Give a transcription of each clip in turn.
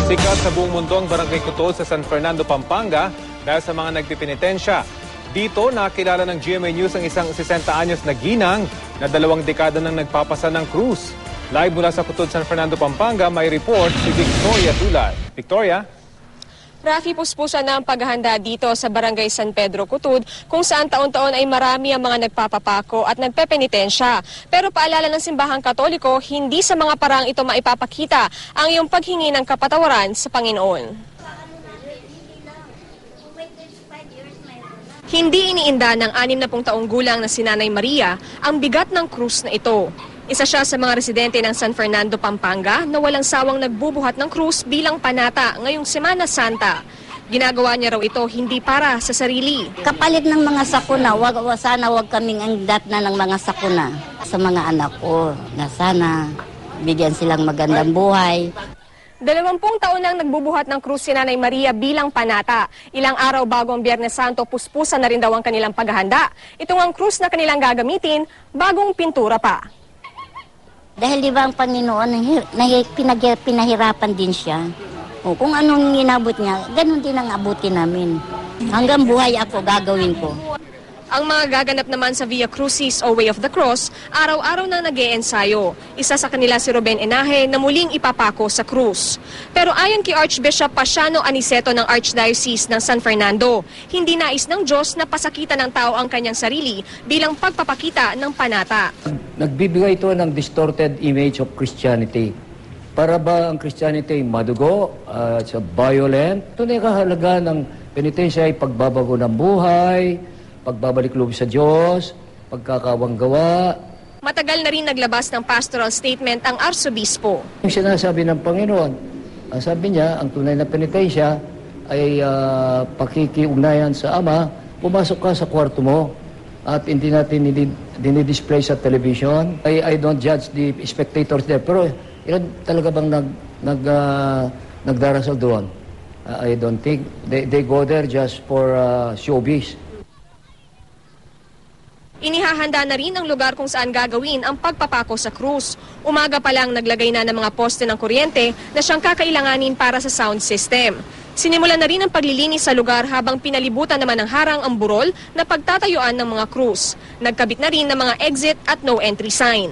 Sikat sa buong mundo ang Barangay Kutol sa San Fernando, Pampanga dahil sa mga nagpipinitensya. Dito nakilala ng GMA News ang isang 60 anyos na ginang na 2 dekada nang nagpapasa ng krus. Live mula sa Kutol, San Fernando, Pampanga, may report si Victoria Tulad. Victoria? Rafi, puspusan na ang paghahanda dito sa Barangay San Pedro, Kutud, kung saan taon-taon ay marami ang mga nagpapapako at nagpepenitensya. Pero paalala ng Simbahang Katoliko, hindi sa mga parang ito maipapakita ang iyong paghingi ng kapatawaran sa Panginoon. Hindi iniinda ng 60 taong gulang na si Nanay Maria ang bigat ng krus na ito. Isa siya sa mga residente ng San Fernando, Pampanga na walang sawang nagbubuhat ng krus bilang panata ngayong Semana Santa. Ginagawa niya raw ito hindi para sa sarili. Kapalit ng mga sakuna, sana wag kaming angdat na ng mga sakuna sa mga anak ko na sana bigyan silang magandang buhay. 20 taon nang nagbubuhat ng krus si Nanay Maria bilang panata. Ilang araw bago ang Biyernes Santo, puspusan na rin daw ang kanilang paghahanda. Ito ang krus na kanilang gagamitin, bagong pintura pa. Dahil di ba ang Panginoon, pinahirapan din siya. O, kung anong inabot niya, ganun din ang abutin namin. Hanggang buhay ako, gagawin ko. Ang mga gaganap naman sa Via Crucis o Way of the Cross, araw-araw na nag-iensayo. Isa sa kanila si Ruben Enaje na muling ipapako sa krus. Pero ayon kay Archbishop Pasiano Aniceto ng Archdiocese ng San Fernando, hindi nais ng Diyos na pasakitan ng tao ang kanyang sarili bilang pagpapakita ng panata. Nagbibigay ito ng distorted image of Christianity. Para ba ang Christianity madugo, violent? Ito na yung kahalaga ng penitensya ay pagbabago ng buhay, pagbabalik loob sa Diyos, pagkakawang gawa. Matagal na rin naglabas ng pastoral statement ang Arsobispo. Yung sinasabi ng Panginoon, sabi niya, ang tunay na penitensya ay pakikiugnayan sa Ama, pumasok ka sa kwarto mo at hindi natin dinidisplay sa television. I don't judge the spectators there, pero ilan talaga bang nagdarasal doon? I don't think. They go there just for showbiz. Inihahanda na rin ang lugar kung saan gagawin ang pagpapako sa krus. Umaga pa lang naglagay na ng mga poste ng kuryente na siyang kakailanganin para sa sound system. Sinimulan na rin ang paglilinis sa lugar habang pinalibutan naman ng harang ang burol na pagtatayuan ng mga krus. Nagkabit na rin ng mga exit at no entry sign.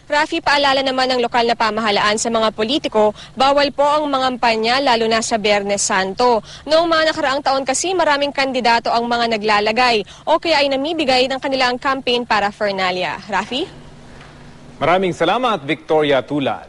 Rafi, paalala naman ng lokal na pamahalaan sa mga politiko, bawal po ang mga kampanya lalo na sa Biyernes Santo. Noong mga nakaraang taon kasi maraming kandidato ang mga naglalagay o kaya ay namibigay ng kanilang campaign para Fernalia. Rafi? Maraming salamat, Victoria Tulad.